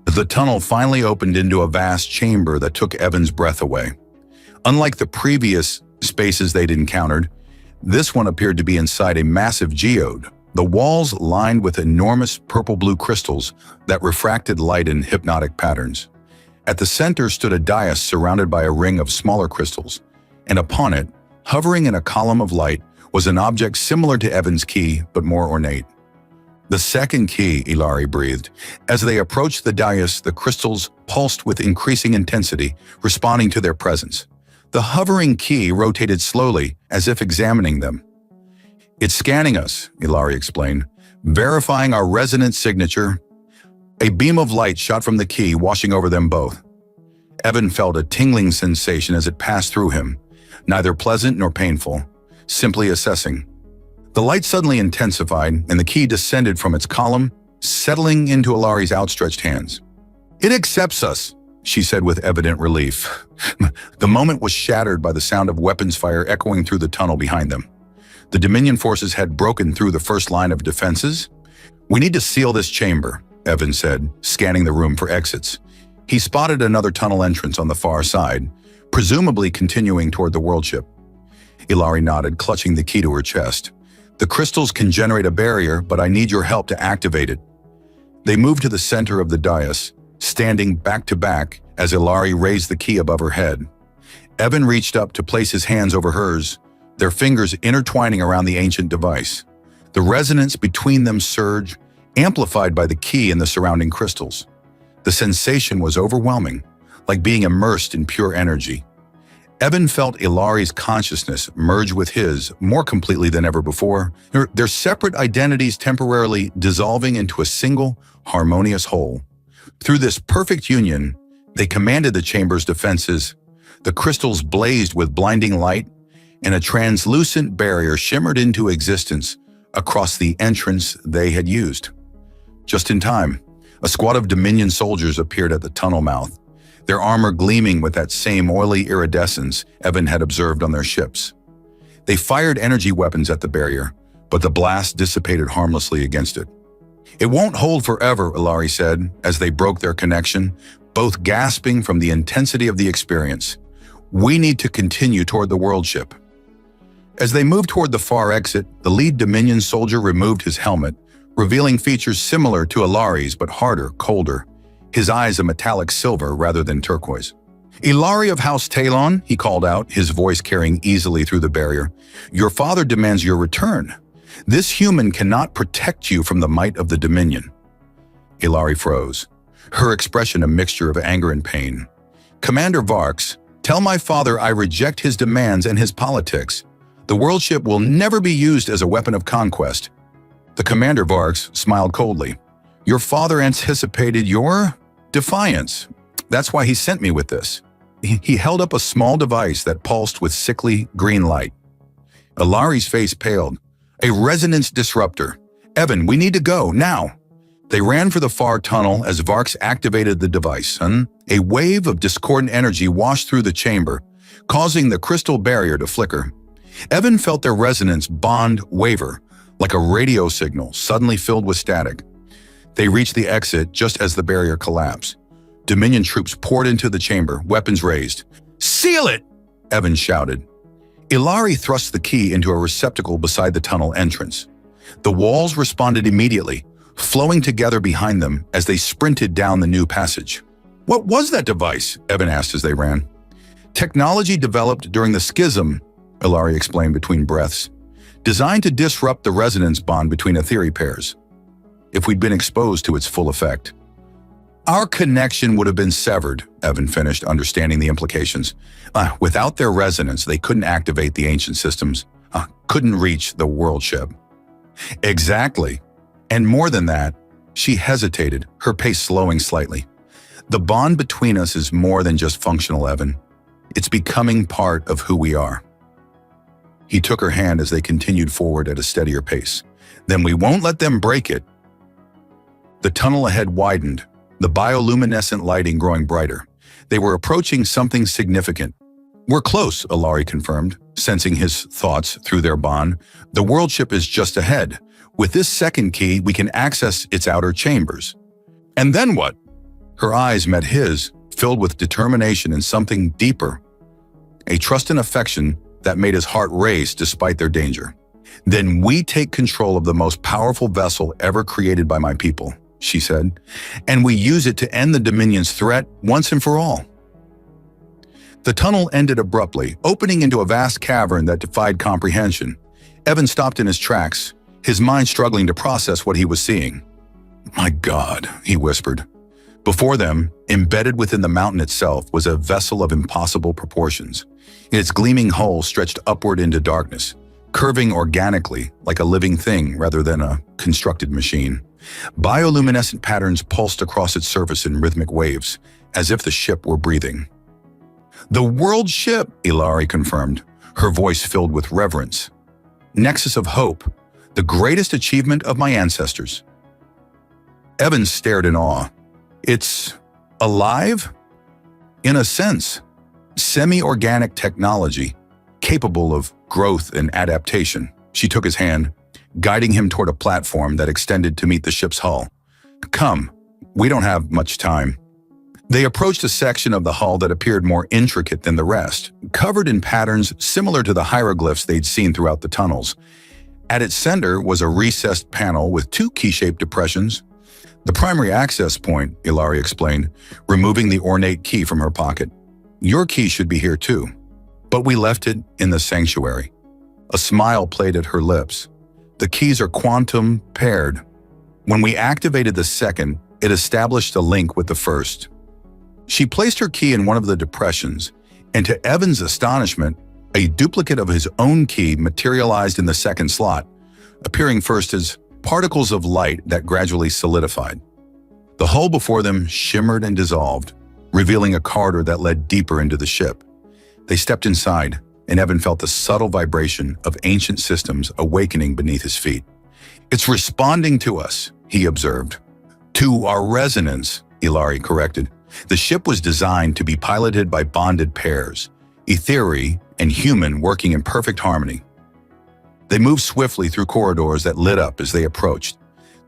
The tunnel finally opened into a vast chamber that took Evan's breath away. Unlike the previous spaces they'd encountered, this one appeared to be inside a massive geode, the walls lined with enormous purple-blue crystals that refracted light in hypnotic patterns. At the center stood a dais surrounded by a ring of smaller crystals, and upon it, hovering in a column of light, was an object similar to Evan's key, but more ornate. "The second key," Ilari breathed. As they approached the dais, the crystals pulsed with increasing intensity, responding to their presence. The hovering key rotated slowly, as if examining them. "It's scanning us," Ilari explained, "verifying our resonance signature." A beam of light shot from the key, washing over them both. Evan felt a tingling sensation as it passed through him, neither pleasant nor painful, simply assessing. The light suddenly intensified, and the key descended from its column, settling into Ilari's outstretched hands. "It accepts us," she said with evident relief. The moment was shattered by the sound of weapons fire echoing through the tunnel behind them. The Dominion forces had broken through the first line of defenses. "We need to seal this chamber," Evan said, scanning the room for exits. He spotted another tunnel entrance on the far side, presumably continuing toward the world ship. Ilari nodded, clutching the key to her chest. The crystals can generate a barrier, but I need your help to activate it. They moved to the center of the dais, standing back to back as Ilari raised the key above her head. Evan reached up to place his hands over hers, their fingers intertwining around the ancient device. The resonance between them surged, amplified by the key and the surrounding crystals. The sensation was overwhelming, like being immersed in pure energy. Evan felt Ilari's consciousness merge with his more completely than ever before, their separate identities temporarily dissolving into a single, harmonious whole. Through this perfect union, they commanded the chamber's defenses. The crystals blazed with blinding light, and a translucent barrier shimmered into existence across the entrance they had used. Just in time, a squad of Dominion soldiers appeared at the tunnel mouth, their armor gleaming with that same oily iridescence Evan had observed on their ships. They fired energy weapons at the barrier, but the blast dissipated harmlessly against it. "It won't hold forever," Ilari said, as they broke their connection, both gasping from the intensity of the experience. "We need to continue toward the world ship." As they moved toward the far exit, the lead Dominion soldier removed his helmet, revealing features similar to Ilari's but harder, colder, his eyes a metallic silver rather than turquoise. "Ilari of House Talon," he called out, his voice carrying easily through the barrier, "your father demands your return. This human cannot protect you from the might of the Dominion." Ilari froze, her expression a mixture of anger and pain. "Commander Varks, tell my father I reject his demands and his politics. The world ship will never be used as a weapon of conquest." The Commander Varks smiled coldly. "Your father anticipated your defiance. That's why he sent me with this." He held up a small device that pulsed with sickly green light. Ilari's face paled. "A resonance disruptor. Evan, we need to go, now." They ran for the far tunnel as Varks activated the device, and a wave of discordant energy washed through the chamber, causing the crystal barrier to flicker. Evan felt their resonance bond waver, like a radio signal suddenly filled with static. They reached the exit just as the barrier collapsed. Dominion troops poured into the chamber, weapons raised. "Seal it!" Evan shouted. Ilari thrust the key into a receptacle beside the tunnel entrance. The walls responded immediately, flowing together behind them as they sprinted down the new passage. "What was that device?" Evan asked as they ran. "Technology developed during the schism," Ilari explained between breaths, "designed to disrupt the resonance bond between etheri pairs. If we'd been exposed to its full effect, our connection would have been severed," Evan finished, understanding the implications. Without their resonance, they couldn't activate the ancient systems, couldn't reach the world ship. "Exactly. And more than that," she hesitated, her pace slowing slightly. "The bond between us is more than just functional, Evan. It's becoming part of who we are." He took her hand as they continued forward at a steadier pace. "Then we won't let them break it." The tunnel ahead widened, the bioluminescent lighting growing brighter. They were approaching something significant. "We're close," Ilari confirmed, sensing his thoughts through their bond. "The world ship is just ahead. With this second key, we can access its outer chambers." "And then what?" Her eyes met his, filled with determination and something deeper, a trust and affection that made his heart race despite their danger. "Then we take control of the most powerful vessel ever created by my people," she said, "and we use it to end the Dominion's threat once and for all." The tunnel ended abruptly, opening into a vast cavern that defied comprehension. Evan stopped in his tracks, his mind struggling to process what he was seeing. "My God," he whispered. Before them, embedded within the mountain itself, was a vessel of impossible proportions. Its gleaming hull stretched upward into darkness, curving organically like a living thing rather than a constructed machine. Bioluminescent patterns pulsed across its surface in rhythmic waves, as if the ship were breathing. "The world ship," Ilari confirmed, her voice filled with reverence. "Nexus of hope, the greatest achievement of my ancestors." Evan stared in awe. "It's alive?" "In a sense. Semi-organic technology, capable of growth and adaptation." She took his hand, guiding him toward a platform that extended to meet the ship's hull. "Come, we don't have much time." They approached a section of the hull that appeared more intricate than the rest, covered in patterns similar to the hieroglyphs they'd seen throughout the tunnels. At its center was a recessed panel with two key-shaped depressions. The primary access point, Ilari explained, removing the ornate key from her pocket. Your key should be here too. But we left it in the sanctuary. A smile played at her lips. The keys are quantum paired. When we activated the second, it established a link with the first. She placed her key in one of the depressions, and to Evan's astonishment, a duplicate of his own key materialized in the second slot, appearing first as particles of light that gradually solidified. The hull before them shimmered and dissolved, revealing a corridor that led deeper into the ship. They stepped inside, and Evan felt the subtle vibration of ancient systems awakening beneath his feet. "It's responding to us," he observed. "To our resonance," Ilari corrected. The ship was designed to be piloted by bonded pairs, etheri and human working in perfect harmony. They moved swiftly through corridors that lit up as they approached,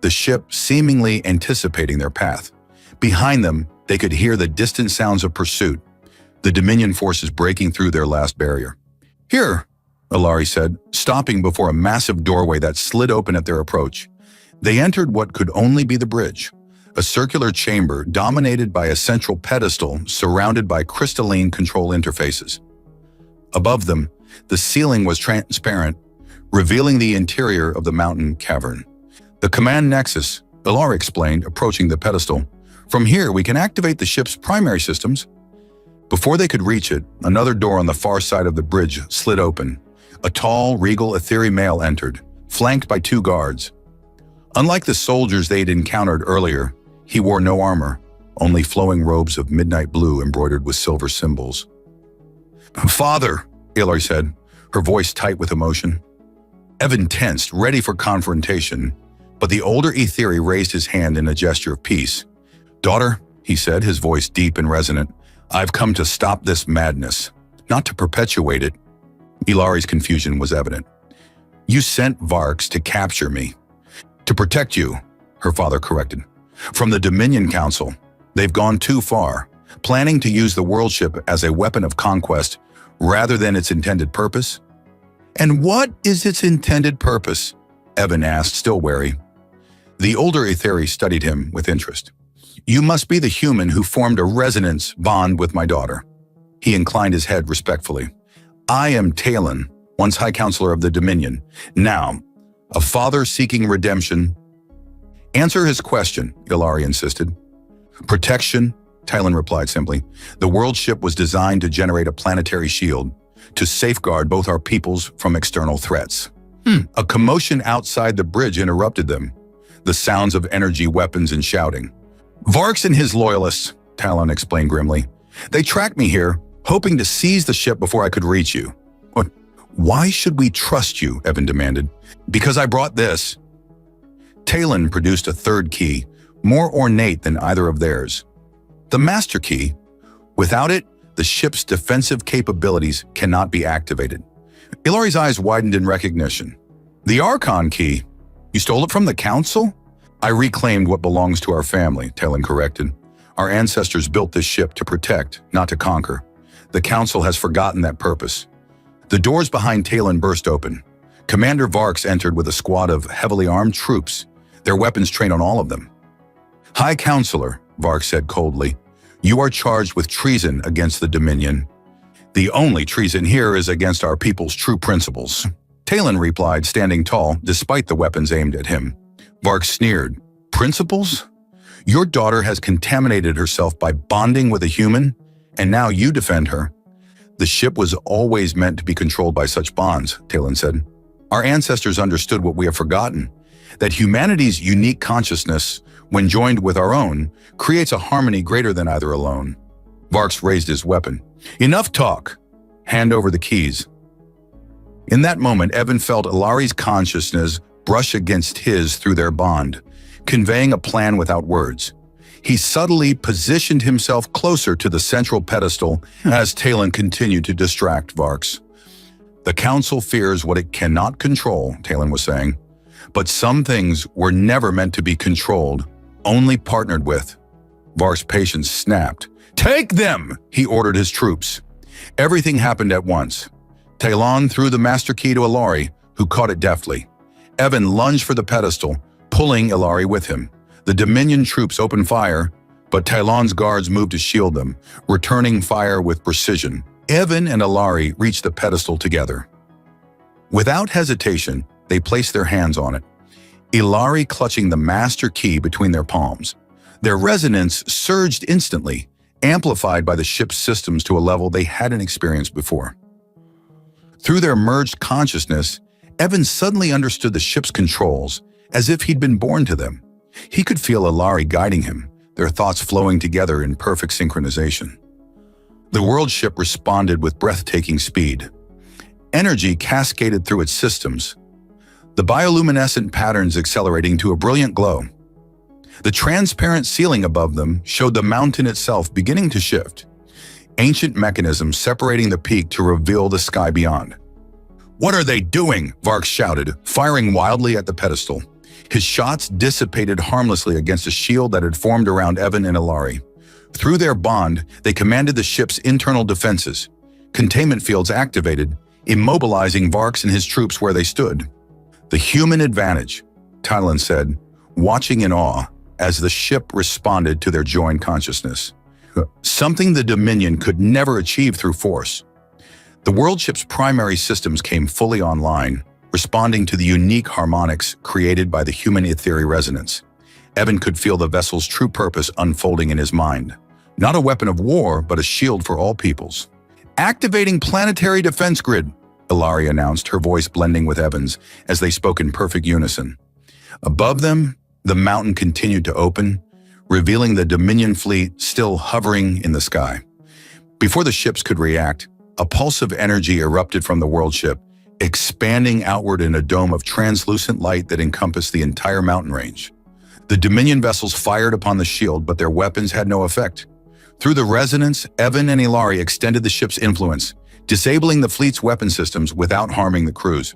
the ship seemingly anticipating their path. Behind them, they could hear the distant sounds of pursuit, the Dominion forces breaking through their last barrier. "Here," Ilari said, stopping before a massive doorway that slid open at their approach. They entered what could only be the bridge, a circular chamber dominated by a central pedestal surrounded by crystalline control interfaces. Above them, the ceiling was transparent, revealing the interior of the mountain cavern. "The command nexus," Ilari explained, approaching the pedestal. "From here, we can activate the ship's primary systems." Before they could reach it, another door on the far side of the bridge slid open. A tall, regal Etheri male entered, flanked by two guards. Unlike the soldiers they'd encountered earlier, he wore no armor, only flowing robes of midnight blue embroidered with silver symbols. "Father," Ilari said, her voice tight with emotion. Evan tensed, ready for confrontation, but the older Etheri raised his hand in a gesture of peace. "Daughter," he said, his voice deep and resonant, "I've come to stop this madness, not to perpetuate it." Ilari's confusion was evident. "You sent Varks to capture me." "To protect you," her father corrected. "From the Dominion Council, they've gone too far, planning to use the world ship as a weapon of conquest rather than its intended purpose." "And what is its intended purpose?" Evan asked, still wary. The older Etheri studied him with interest. "You must be the human who formed a resonance bond with my daughter." He inclined his head respectfully. "I am Talon, once High Counselor of the Dominion. Now, a father seeking redemption." "Answer his question," Ilari insisted. "Protection," Talon replied simply. "The world ship was designed to generate a planetary shield, to safeguard both our peoples from external threats." A commotion outside the bridge interrupted them, the sounds of energy, weapons, and shouting. "Varks and his loyalists," Talon explained grimly. "They tracked me here, hoping to seize the ship before I could reach you." "What? Why should we trust you?" Evan demanded. "Because I brought this." Talon produced a third key, more ornate than either of theirs. The master key. Without it, the ship's defensive capabilities cannot be activated. Ilari's eyes widened in recognition. "The Archon key? You stole it from the Council?" "I reclaimed what belongs to our family," Talon corrected. "Our ancestors built this ship to protect, not to conquer. The Council has forgotten that purpose." The doors behind Talon burst open. Commander Varks entered with a squad of heavily armed troops, their weapons trained on all of them. "High Counselor," Varks said coldly, "you are charged with treason against the Dominion. The only treason here is against our people's true principles." Talon replied, standing tall, despite the weapons aimed at him. Varks sneered. "Principles? Your daughter has contaminated herself by bonding with a human, and now you defend her." "The ship was always meant to be controlled by such bonds," Talon said. "Our ancestors understood what we have forgotten, that humanity's unique consciousness, when joined with our own, creates a harmony greater than either alone." Varks raised his weapon. "Enough talk. Hand over the keys." In that moment, Evan felt Ilari's consciousness brush against his through their bond, conveying a plan without words. He subtly positioned himself closer to the central pedestal as Talon continued to distract Varks. "The Council fears what it cannot control," Talon was saying. "But some things were never meant to be controlled, only partnered with." Varks' patience snapped. "Take them!" he ordered his troops. Everything happened at once. Talon threw the master key to Ilari, who caught it deftly. Evan lunged for the pedestal, pulling Ilari with him. The Dominion troops opened fire, but Tylon's guards moved to shield them, returning fire with precision. Evan and Ilari reached the pedestal together. Without hesitation, they placed their hands on it, Ilari clutching the master key between their palms. Their resonance surged instantly, amplified by the ship's systems to a level they hadn't experienced before. Through their merged consciousness, Evan suddenly understood the ship's controls, as if he'd been born to them. He could feel Ilari guiding him, their thoughts flowing together in perfect synchronization. The world ship responded with breathtaking speed. Energy cascaded through its systems, the bioluminescent patterns accelerating to a brilliant glow. The transparent ceiling above them showed the mountain itself beginning to shift, ancient mechanisms separating the peak to reveal the sky beyond. "What are they doing?" Varks shouted, firing wildly at the pedestal. His shots dissipated harmlessly against a shield that had formed around Evan and Ilari. Through their bond, they commanded the ship's internal defenses. Containment fields activated, immobilizing Varks and his troops where they stood. "The human advantage," Tylon said, watching in awe as the ship responded to their joined consciousness. Something the Dominion could never achieve through force. The world ship's primary systems came fully online, responding to the unique harmonics created by the human etheric resonance. Evan could feel the vessel's true purpose unfolding in his mind. Not a weapon of war, but a shield for all peoples. "Activating planetary defense grid," Ilari announced, her voice blending with Evan's as they spoke in perfect unison. Above them, the mountain continued to open, revealing the Dominion fleet still hovering in the sky. Before the ships could react, a pulse of energy erupted from the world ship, expanding outward in a dome of translucent light that encompassed the entire mountain range. The Dominion vessels fired upon the shield, but their weapons had no effect. Through the resonance, Evan and Ilari extended the ship's influence, disabling the fleet's weapon systems without harming the crews.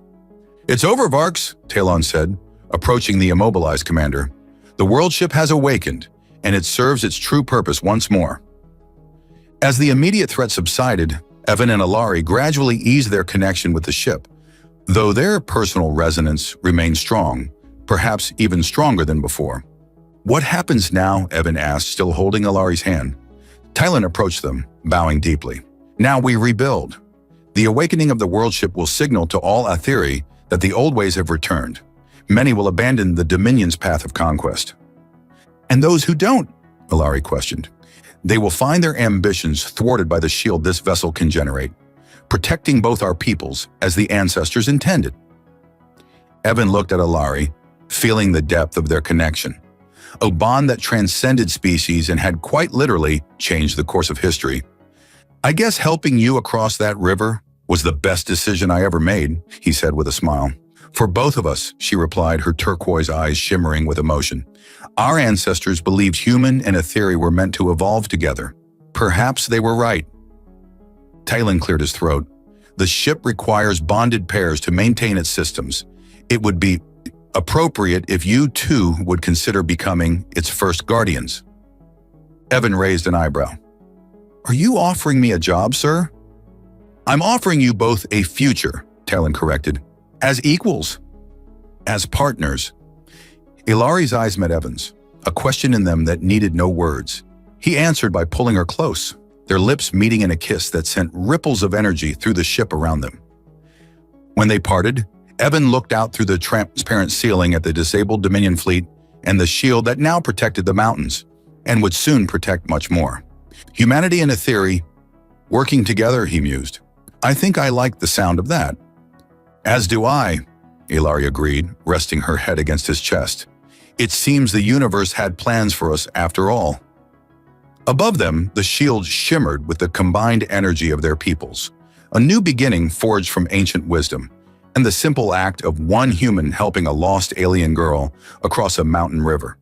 "It's over, Varks," Talon said, approaching the immobilized commander. "The world ship has awakened, and it serves its true purpose once more." As the immediate threat subsided, Evan and Ilari gradually eased their connection with the ship, though their personal resonance remained strong, perhaps even stronger than before. "What happens now?" Evan asked, still holding Ilari's hand. Tylon approached them, bowing deeply. "Now we rebuild. The awakening of the world ship will signal to all Aetheri that the old ways have returned. Many will abandon the Dominion's path of conquest." "And those who don't?" Ilari questioned. "They will find their ambitions thwarted by the shield this vessel can generate, protecting both our peoples as the ancestors intended." Evan looked at Ilari, feeling the depth of their connection. A bond that transcended species and had quite literally changed the course of history. "I guess helping you across that river was the best decision I ever made," he said with a smile. "For both of us," she replied, her turquoise eyes shimmering with emotion. "Our ancestors believed human and Aetheri were meant to evolve together. Perhaps they were right." Talon cleared his throat. "The ship requires bonded pairs to maintain its systems. It would be appropriate if you too would consider becoming its first guardians." Evan raised an eyebrow. "Are you offering me a job, sir?" "I'm offering you both a future," Talon corrected. "As equals. As partners." Ilari's eyes met Evan's, a question in them that needed no words. He answered by pulling her close, their lips meeting in a kiss that sent ripples of energy through the ship around them. When they parted, Evan looked out through the transparent ceiling at the disabled Dominion fleet and the shield that now protected the mountains, and would soon protect much more. Humanity and Aetheri, working together, he mused. "I think I like the sound of that." "As do I," Ilari agreed, resting her head against his chest. "It seems the universe had plans for us after all." Above them, the shield shimmered with the combined energy of their peoples, a new beginning forged from ancient wisdom, and the simple act of one human helping a lost alien girl across a mountain river.